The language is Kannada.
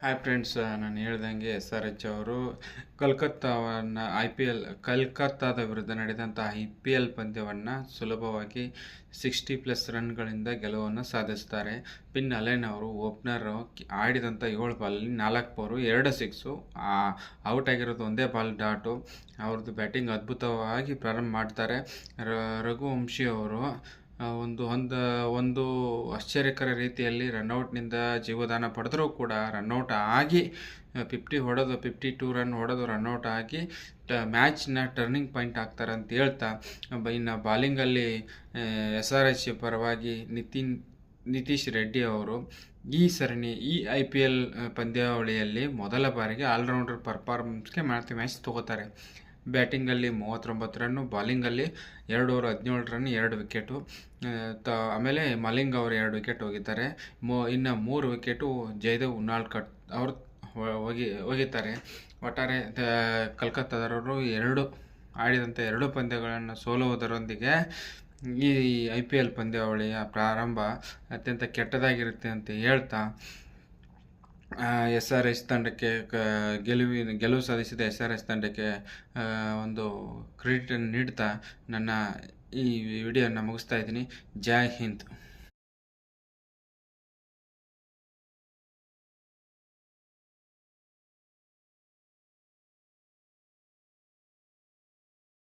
ಹಾಯ್ ಫ್ರೆಂಡ್ಸ್, ನಾನು ಹೇಳ್ದಂಗೆ SRH ಅವರು ಕಲ್ಕತ್ತಾದ ವಿರುದ್ಧ ನಡೆದಂಥ IPL ಪಂದ್ಯವನ್ನು ಸುಲಭವಾಗಿ 60+ ರನ್ಗಳಿಂದ ಗೆಲುವನ್ನು ಸಾಧಿಸ್ತಾರೆ. ಪಿನ್ ಅಲೆನ್ ಅವರು ಓಪನರ್ ಆಡಿದಂಥ 7 ಬಾಲಲ್ಲಿ 4 4 2 ಸಿಕ್ಸು, ಔಟ್ ಆಗಿರೋದು ಒಂದೇ ಬಾಲ್ ಡಾಟು. ಅವ್ರದ್ದು ಬ್ಯಾಟಿಂಗ್ ಅದ್ಭುತವಾಗಿ ಪ್ರಾರಂಭ ಮಾಡ್ತಾರೆ. ರಘುವಂಶಿ ಅವರು ಒಂದು ಆಶ್ಚರ್ಯಕರ ರೀತಿಯಲ್ಲಿ ರನ್ಔಟ್ನಿಂದ ಜೀವದಾನ ಪಡೆದರೂ ಕೂಡ ರನ್ಔಟ್ ಆಗಿ 52 ರನ್ ಹೊಡೆದು ರನ್ಔಟ್ ಆಗಿ ಮ್ಯಾಚ್ನ ಟರ್ನಿಂಗ್ ಪಾಯಿಂಟ್ ಆಗ್ತಾರೆ ಅಂತ ಹೇಳ್ತಾ, ಇನ್ನು ಬಾಲಿಂಗಲ್ಲಿ SRH ಪರವಾಗಿ ನಿತೀಶ್ ರೆಡ್ಡಿ ಅವರು ಈ IPL ಪಂದ್ಯಾವಳಿಯಲ್ಲಿ ಮೊದಲ ಬಾರಿಗೆ ಆಲ್ರೌಂಡರ್ ಪರ್ಫಾರ್ಮೆನ್ಸ್ಗೆ ಮ್ಯಾಚ್ ತಗೋತಾರೆ. ಬ್ಯಾಟಿಂಗಲ್ಲಿ 39 ರನ್ನು, ಬಾಲಿಂಗಲ್ಲಿ 2 ಓವರ್ 17 ರನ್, 2 ವಿಕೆಟು. ಆಮೇಲೆ ಮಲಿಂಗ್ ಅವರು 2 ವಿಕೆಟ್ ಹೋಗಿದ್ದಾರೆ. ಇನ್ನು 3 ವಿಕೆಟು ಜಯದೇವ್ ಉನಾಡ್ಕಟ್ ಅವರು ಹೋಗಿದ್ದಾರೆ. ಒಟ್ಟಾರೆ ಕಲ್ಕತ್ತಾದವರು ಆಡಿದಂಥ 2 ಪಂದ್ಯಗಳನ್ನು ಸೋಲುವುದರೊಂದಿಗೆ ಈ IPL ಪಂದ್ಯಾವಳಿಯ ಪ್ರಾರಂಭ ಅತ್ಯಂತ ಕೆಟ್ಟದಾಗಿರುತ್ತೆ ಅಂತ ಹೇಳ್ತಾ, SRH ತಂಡಕ್ಕೆ ಗೆಲುವು ಸಾಧಿಸಿದ SRH ತಂಡಕ್ಕೆ ಒಂದು ಕ್ರೆಡಿಟನ್ನು ನೀಡ್ತಾ ನನ್ನ ಈ ವಿಡಿಯೋನ ಮುಗಿಸ್ತಾ ಇದ್ದೀನಿ. ಜೈ ಹಿಂದ್.